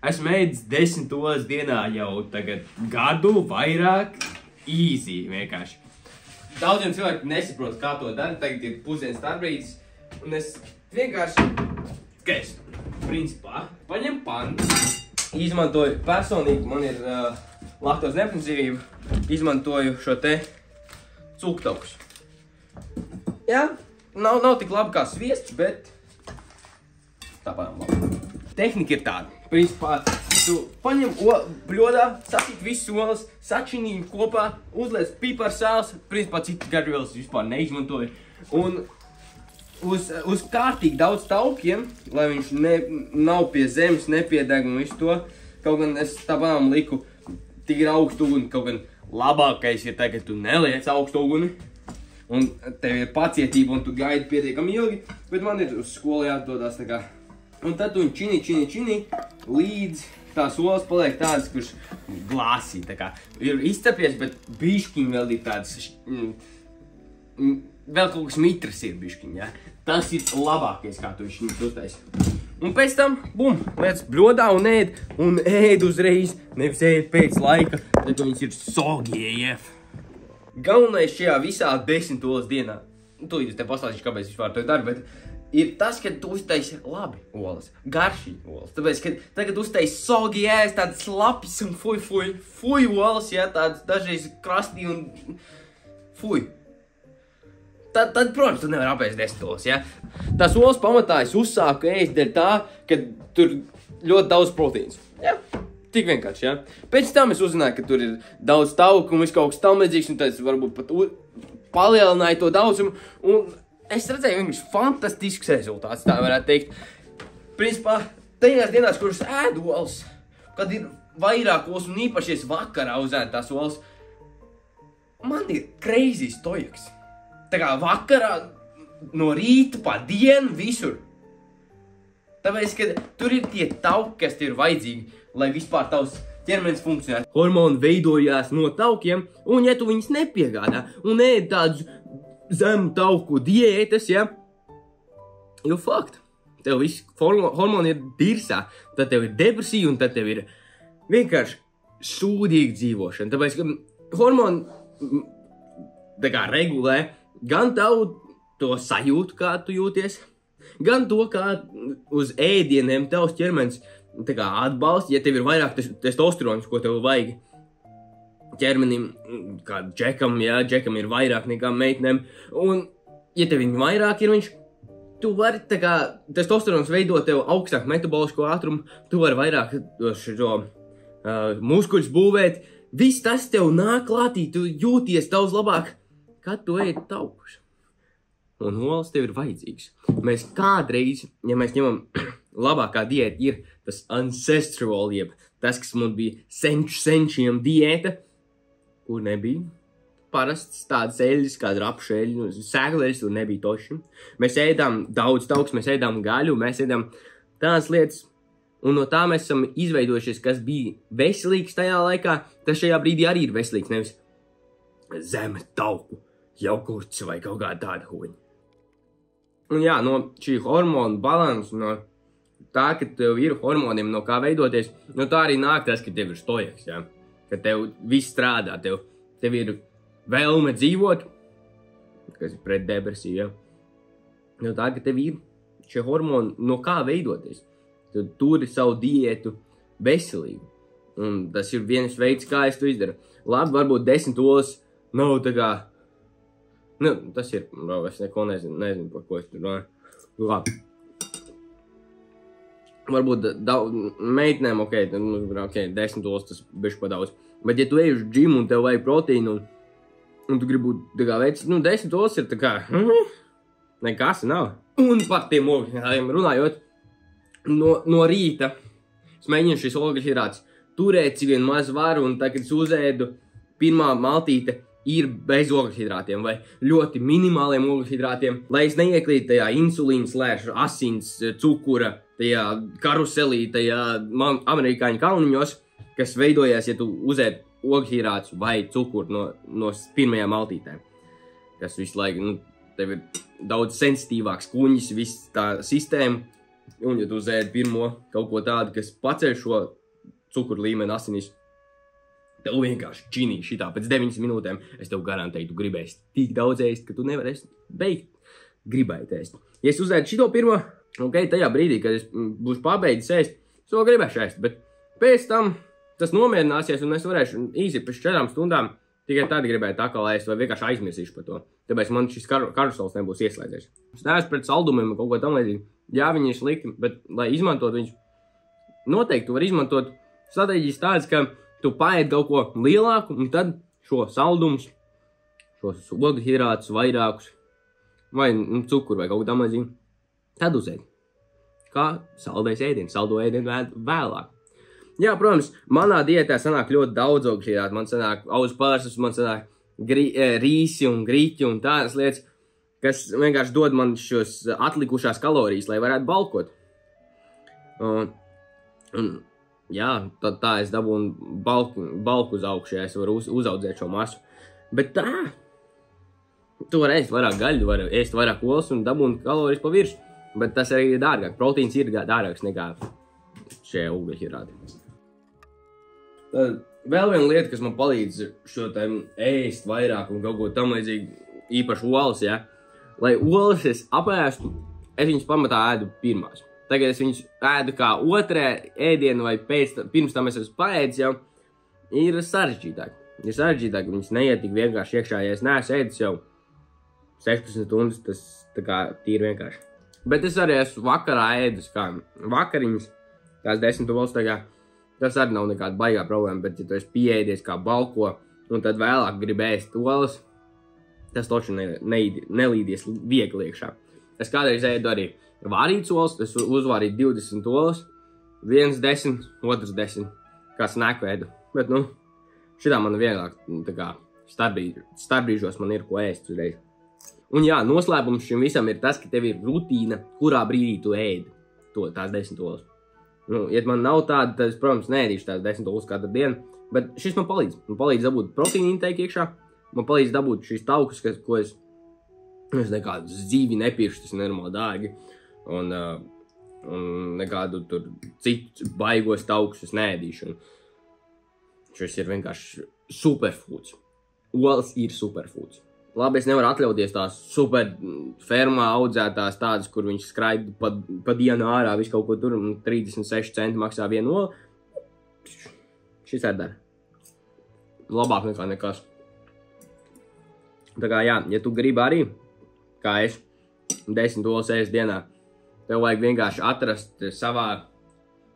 Esmu ēdis 10 olas dienā jau tagad gadu vairāk easy vienkārši. Daudziem cilvēkiem nesaprot, kā to dara, tagad ir pusdienas starpbrīdis, un es vienkārši, principā, paņem pantu, izmantoju personīgi, man ir laktoz neprincīvība, izmantoju šo te cūktaukus. Jā, nav tik labi kā sviests, bet tāpēc labi. Tehnika ir tāda. Principā, tu paņem bļodā, sasīt visus olas, sačini viņu kopā, uzliec piparsāls, principā citas garšvielas vispār neizmantoju. Un uz kārtīgi daudz taukiem, lai viņš nav pie zemes, nepiedeg un visu to. Kaut gan es tāpēc liku tīri augstu uguni, kaut gan labākais ir tagad, tu neliec augstu uguni. Un tev ir pacietība un tu gaidi pietiekami ilgi, bet man ir uz skolu jāatdodās tā kā. Un tad tu viņu čini, līdz tās olas paliek tādas, kurš glāsī, tā kā. Ir izcepies, bet bišķiņ vēl ir tādas, vēl kaut kas mitras ir bišķiņ, jā. Tas ir labākais, kā tu viņš uztaisi. Un pēc tam, bum, liec bļodā un ēd uzreiz, nevis ēd pēc laika, tad viņas ir soggie, jef. Galvenais šajā visā 10 olas dienā, tūlīt es te paslāstīšu, kāpēc vispār to daru, bet ir tas, ka tu uztaisi labi olas, garšīgi olas. Tāpēc, ka tagad uztaisi sogi ēst, tādas lapis un fuj olas, jā, tādas dažreiz krastī un fuj. Tad, protams, tu nevar apēst 10 olas, jā. Tās olas pamatā es uzsāku ēst dēļ tā, ka tur ļoti daudz proteīns, jā. Tik vienkārši, jā. Pēc tam es uzzināju, ka tur ir daudz tauku un viss kaut kas tam līdzīgs, un tad es varbūt pat palielināju to daudzumu, un es redzēju vienkārši fantastisks rezultāts, tā varētu teikt. Principā, tajās dienās, kuras ēdu olas, kad ir vairāk olas un īpašies vakarā uzēd tās olas, man ir crazy stojaks. Tā kā vakarā, no rīta pa dienu, visur. Tāpēc, ka tur ir tie tauki, kas ir vajadzīgi, lai vispār tavs ķermenis funkcionē. Hormoni veidojās no taukiem, un ja tu viņus nepiegādā un ēd tādus zemu tauku diētas, ja? Jo fakt, tev viss hormoni ir dirsā, tad tev ir depresija un tad tev ir vienkārši sūdīga dzīvošana. Tāpēc, ka hormoni tā kā regulē gan tavu to sajūtu, kā tu jūties, gan to, kā uz ēdieniem tavs ķermenis tā kā atbalsta, ja tev ir vairāk testosterons, ko tev vajag. Ķermenim, kā džekam, jā, džekam ir vairāk nekā meitnēm, un, ja tev viņi vairāk ir, tu vari, tā kā, testosterons veido tev augstāk metabolisko ātrumu, tu vari vairāk šo muskuļus būvēt, viss tas tev nāk klātī, tu jūties daudz labāk, kad tu ēd taukus. Un olas tev ir vajadzīgs. Mēs kādreiz, ja mēs ņemam labākā diēta, ir tas ancestral, jeb tas, kas mums bija senčiem diēta, kur nebija parasts tādas eļļas, kāda rapšu eļļa, sēkleļas, tur nebija toši. Mēs ēdām daudz tauks, mēs ēdām gaļu, mēs ēdām tādas lietas, un no tā mēs esam izveidojušies, kas bija veselīgs tajā laikā, tas šajā brīdī arī ir veselīgs, nevis zeme tauku, jogurts vai kaut kā tāda hoņa. Un jā, no šī hormonu balansa, no tā, ka tev ir hormoniem, no kā veidoties, no tā arī nāk tas, ka tev ir stojaks, jā. Ka tev viss strādā, tev ir vēlme dzīvot, kas ir pret depresiju, jā. No tā, ka tev ir šie hormoni, no kā veidoties. Tu turi savu diētu veselīgu. Un tas ir viens veids, kā es to izdaru. Labi, varbūt 10 olas nav tā kā, nu, tas ir, es neko nezinu, par ko es tur runāju. Labi. Varbūt meitnēm, ok, 10 olas tas bišķi pa daudz. Bet ja tu ej uz džimu un tev vajag proteīnu un tu gribi būt tā kā veids, 10 olas ir tā kā, nekas nav. Un par tiem ogļhidrātiem runājot, no rīta es mēģinu šis ogļhidrāts turēt, cik vien maz varu, un tā, kad es uzēdu, pirmā maltīte ir bez ogļhidrātiem vai ļoti minimāliem ogļhidrātiem, lai es neiekļītu tajā insulīna / asins cukura, tajā karuselī, tajā amerikāņu kalniņos, kas veidojās, ja tu uzēd ogļhidrātus vai cukuru no pirmajām maltītēm. Kas visu laiku, tev ir daudz sensitīvāks kuņģis, viss tā sistēma, Un, ja tu uzēdi pirmo kaut ko tādu, kas paceļ šo cukuru līmeni asinīs, tev vienkārši činī šitā. Pēc 9 minūtēm es tev garantēju, tu gribēsi tik daudz ēst, ka tu nevarēsi beigt gribēt ēst. Ja es uzēdu šito pirmo, ok, tajā brīdī, kad es būšu pabeidzis ēst, es to gribēšu ēst, bet pēc tam tas nomierināsies un es varēšu īsi pēc 4 stundām tikai tad gribēt atkal ēst vai vienkārši aizmirsīšu par to. Tāpēc man šis karusels nebūs ieslēdzies. Es neesmu pret saldumiem un kaut ko tam līdzīgi. Jā, viņi ir slikti, bet, lai izmantot viņus, noteikti tu vari izmantot stratēģijas tādas, ka tu paēd kaut ko lielāku un tad šo saldumus, šos ogļhidrātus vairākus, vai cukuru vai kaut ko tam līdzīgi, tad uzēd. Kā saldais ēdiens, saldo ēdienu vēlāk. Jā, protams, manā diētā sanāk ļoti daudz ogļhidrātu. Man sanāk auzpārsas, man sanāk rīsi un griķi un tādas lietas, kas vienkārši dod man šos atlikušās kalorijas, lai varētu balkot. Jā, tad tā es dabūnu balku uz augšu, ja es varu uzaudzēt šo masu. Bet tā, tu vari ēst vairāk gaļu, vari ēst vairāk olas un dabūnu kalorijas pa virsu. Bet tas arī ir dārgāk. Proteīns ir dārgāks nekā šie ogļhidrāti. Tad vēl viena lieta, kas man palīdz šo ēst vairāk un kaut ko tam līdzīgi, īpaši olas, ja? Lai olas es apēstu, es viņas pamatā ēdu pirmās. Tagad es viņas ēdu kā otrē ēdienu vai pirms tam es esmu paēdis jau, ir sarežģītāk. Ir sarežģītāk, viņas neiet tik vienkārši iekšā, ja es neesmu ēdis jau 16 stundas, tas tā kā tīri vienkārši. Bet es arī esmu vakarā ēdus, kā vakariņas, tās 10 olas tagad. Tas arī nav nekāda baigā problēma, bet ja tu esi pieēdies kā balko, un tad vēlāk grib ēst olas, tas toši nelīdies viegli iekšā. Es kādreiz ēdu arī vārītas olas, es uzvārīju 20 olas, viens 10, otrs 10, kā snaku ēdu. Bet, šitā man vieglāk, tā kā starpbrīžos man ir ko ēst uzreiz. Un jā, noslēpums šim visam ir tas, ka tev ir rutīna, kurā brīdī tu ēdi tās 10 olas. Ja man nav tāda, tad es, protams, neēdīšu tās 10 olas katru dienu, bet šis man palīdz. Man palīdz dabūt proteīna intake iekšā, man palīdz dabūt šīs taukus, ko es nekādu dzīvi nepiršu, tas ir nenormāli dārgi, un nekādu tur citu baigos taukus es neēdīšu. Šis ir vienkārši superfoods. Olas ir superfoods. Labi, es nevaru atļauties tās super fermā audzētās tādas, kur viņš skraida pa dienu ārā, visu kaut ko tur, 36 centi maksā vienu olu. Šis arī dara. Labāk nekā nekas. Tā kā jā, ja tu gribi arī, kā es, 10 olas ēst dienā, tev vajag vienkārši atrast savā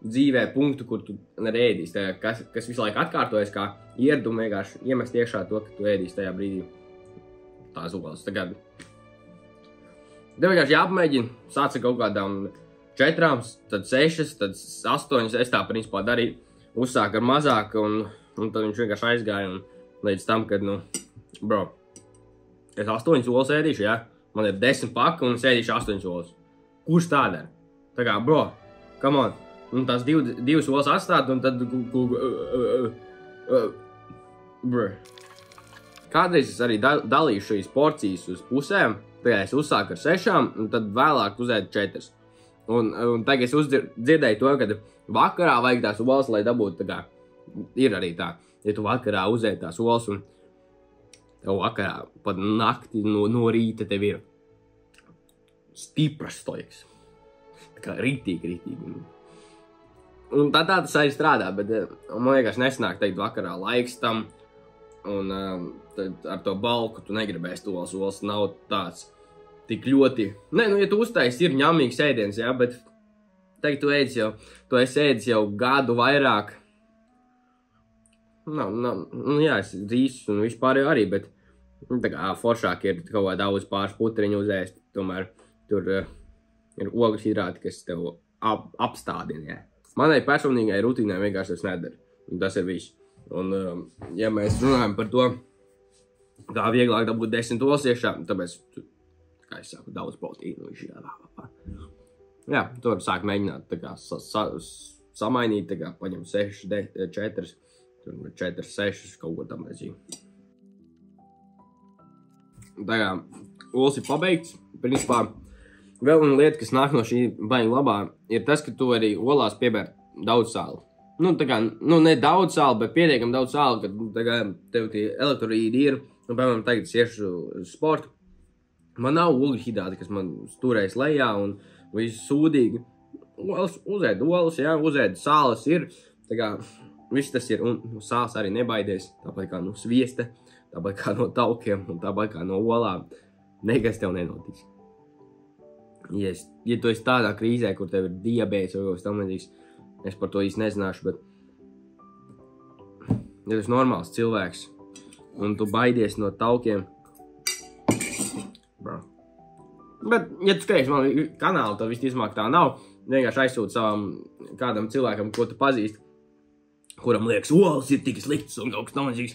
dzīvē punktu, kur tu ēdīsi. Kas visu laiku atkārtojas, kā ieradumu vienkārši iemest iekšā to, ka tu ēdīsi tajā brīdī. Tās olas. Tagad tev vienkārši jāpamēģina, sāc ar kaut kādām 4, tad 6, tad 8, es tā principā darīju, uzsāk ar mazāk, un tad viņš vienkārši aizgāja, un līdz tam, kad, bro, es 8 olas ēdīšu, ja? Man ir 10 paka, un es ēdīšu 8 olas. Kurš tā dara? Tā kā, bro, come on, un tās 2 olas atstāt, un tad, bro. Kādreiz es arī dalīju šīs porcijas uz pusēm, tagad es uzsāku ar 6, un tad vēlāk uzēdu 4. Un tagad es dzirdēju to, ka vakarā vajag tās olas, lai dabūtu tā kā, ir arī tā, ja tu vakarā uzēdi tās olas, un tev vakarā pat nakti no rīta tev ir stipras stoiks. Tā kā rītīgi. Un tā tas arī strādā, bet man vienkārši nesanāk teikt vakarā laiks tam, un tad ar to balku tu negribēsi olas nav tāds tik ļoti. Nē, ja tu uztaisi, ir ņemīgs ēdiens, jā, bet tagad tu esi ēdis jau gadu vairāk. Jā, es rīsus un vispār jau arī, bet tā kā foršāk ir kaut kā daudz pāris putriņu uzēst, tomēr tur ir ogļhidrāti, kas tev apstādina, jā. Manai personīgai rutīnai vienkārši tas nedara, un tas ir viss. Un, ja mēs runājam par to, kā vieglāk dabūt 10 olas iekšā, tāpēc, kā es saku, daudz proteīnu iekšā. Jā, to var sākt mēģināt, tā kā samainīt, tā kā paņem 6, 4, 4, 6, kaut ko tam līdzīgi. Tā kā olas ir pabeigts, principā, Vēl viena lieta, kas nāk no šī baigi labā, ir tas, ka tu arī olās piebēr daudz sāli. Nu, tā kā, nu, ne daudz sāli, bet pietiekam daudz sāli, kad tā kā tev tie elektrolīdi ir, un, piemēram, tagad es iešu uz sportu. Man nav ogļu hidrāti, kas man stūrējas lejā un viss sūdīgi. Uzēd olas, jā, uzēd sāles ir, tā kā viss tas ir, un sāls arī nebaidies, tāpat kā no sviesta, tāpat kā no taukiem, un tāpat kā no olām, nekas tev nenotiks. Ja tu esi tādā krīzē, kur tev ir diabēts vai kaut kas tam līdzīgs, es par to īsti nezināšu, bet ja tu esi normāls cilvēks, un tu baidies no taukiem, bro. Bet, ja tu skaties man kanālu, tad visticamāk tā nav, vienkārši aizsūt savam kādam cilvēkam, ko tu pazīsti, kuram liekas, olas ir tik sliktas un kaut kas tam līdzīgs.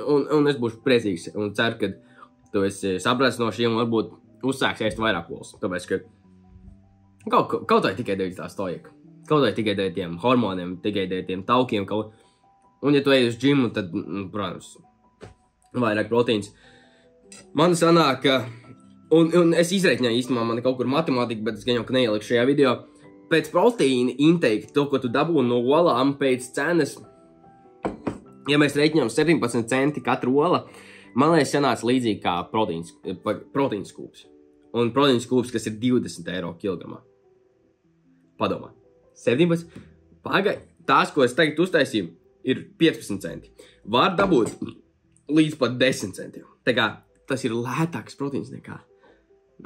Un es būšu priecīgs un ceru, ka tu esi sapratis no šiem un varbūt uzsāks ēst vairāk olas. Tāpēc, ka kaut vai tikai dēļ tā stojaka. Kaut vai tikai dēļ tiem hormoniem, tikai dēļ tiem taukiem. Un ja tu ej uz džimu, tad, protams, vairāk proteīns. Man sanāk, un es izreikņēju īstenībā, man kaut kur matemātika, bet es gan jau ka neieliku šajā video. Pēc proteīna intake, to, ko tu dabū no olām pēc cenas, ja mēs reiķinām 17 centi katru ola, man liekas, sanāca līdzīgi kā proteīns kūps. Un proteīns kūps, kas ir 20 eiro kilogramā. Padomā. 17. Pagai, tās, ko es tagad uztaisīju, ir 15 centi. Var dabūt līdz pat 10 centiem. Tā kā tas ir lētāks proteīns nekā.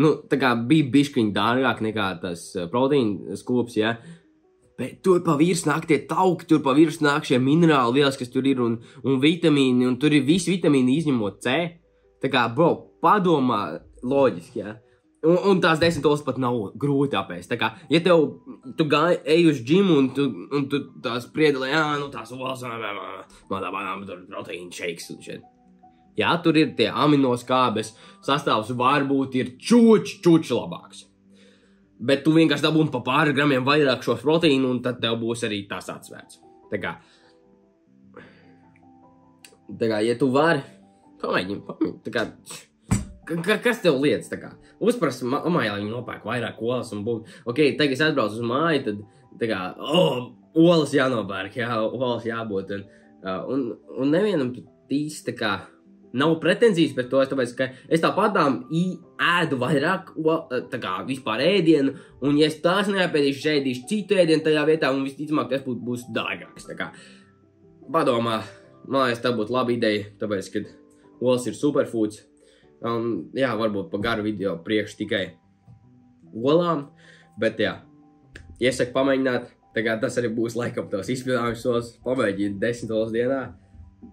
Nu, tā kā bija bišķiņ dārgāk nekā tas proteīns kūps, ja. Bet tur pa virs nāk tie tauki, tur pa virs nāk šie minerāli vielas, kas tur ir, un vitamīni, un tur ir visi vitamīni izņemot C. Tā kā, bro, padomā loģiski, ja. Un tās 10 olas pat nav grūti apēst. Tā kā, ja tu ej uz džimu, un tu tās priedalē, nu tās olas, tur proteīna shakes un šeit. Jā, tur ir tie aminoskābes, sastāvs varbūt ir čuči labāks. Bet tu vienkārši dabūni pa pāri gramiem vairāk šos proteīnu, un tad tev būs arī tas atsvērts. Tā kā, ja tu vari, pamēģini, tā kā, kas tev lietas, tā kā, uzpras mammai, lai viņi nopērk vairāk olas un būtu, ok, tagad es atbraucu uz māju, tad, tā kā, olas jānopērk, jā, olas jābūt, un nevienam īsti, tā kā, nav pretenzijas pret to, tāpēc, ka es tāpatām ēdu vairāk, tā kā, vispār ēdienu, un ja es tās neapēdīšu, ēdīšu citu ēdienu tajā vietā, un visticamāk, tas būs dārgāks, tā kā, padomā, man liekas, tā būtu laba ideja, tāpēc, ka olas ir superfoods, jā, varbūt pa garu video priekš tikai olām, bet jā, iesaku pamēģināt, tā kā tas arī būs laikam tavs izpildājumus solis, pamēģināt 10 olas dienā,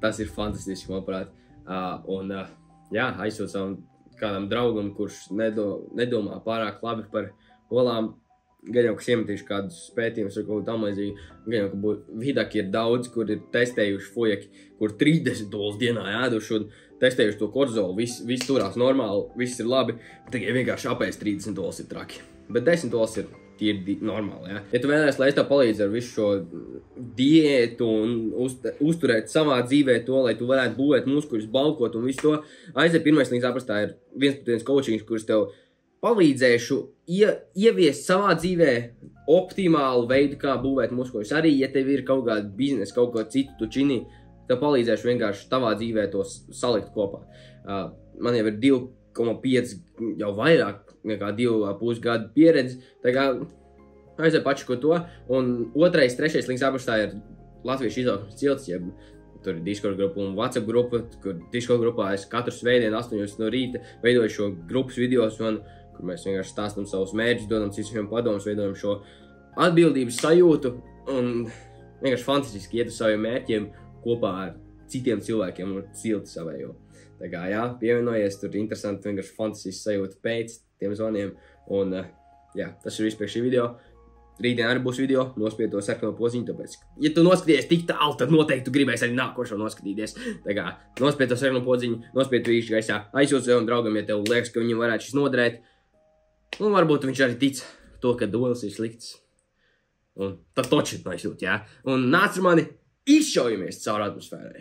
tas ir fantastiski, manuprāt. Jā, aizsūt savam kādam draugam, kurš nedomā pārāk labi par olām, gan jau, kas iemetīšu kādus pētījumus vai kaut tam līdzīgi, gan jau, ka vidaki ir daudz, kur ir testējuši fojaki, kur 30 olas dienā ēduši un testējuši to kortizolu, viss turās normāli, viss ir labi, tikai vienkārši apēst 30 olas ir traki. Bet 10 olas ir tīri normāli, jā. Ja tu vēlēs, lai es tev palīdzu ar visu šo diētu un uzturēt savā dzīvē to, lai tu varētu būvēt muskuļus, balkot un visu to, aiziet pirmais līdz aprastā ir 1-1 coachings, kurus tev palīdzēšu ieviest savā dzīvē optimālu veidu, kā būvēt muskuļus. Arī, ja tev ir kaut kāda biznesa, kaut ko citu tu čini, tev palīdzēšu vienkārši tavā dzīvē tos salikt kopā. Man jau ir 2,5 jau vairāk nekā 2,5 gadu pieredzi, tā kā aiziet pačako to, un 2., 3. links aprakstā ir Latviešu izaugsmes cilts, jeb tur ir Discord grupa un WhatsApp grupa, kur Discord grupā es katru svētdienu 8 no rīta veidoju šo grupas videos, kur mēs vienkārši stāstam savus mērķus, dodam citiem padomus, veidojam šo atbildības sajūtu, un vienkārši fantastiski iet uz saviem mērķiem kopā ar citiem cilvēkiem un cilti savējo. Tā kā, jā, pievienojies, tur interesanti, vienkārši fantastisks sajūta pēc tiem zvaniem, un, jā, tas ir viss pēc šī video. Rītdien arī būs video, nospied to sarkano podziņu, tāpēc, ja tu noskaties tik tālu, tad noteikti tu gribēsi arī nākošo noskatīties. Tā kā, nospied to sarkano podziņu, nospied vīkšķi gaisā, aizsūt savam draugam, ja tev liekas, ka viņam varētu šis noderēt, un varbūt viņš arī tic to, ka olas ir slikts. Un tad točit aizsūt, jā. Un nāc ar mani, izšaujamies caur atmosfērai.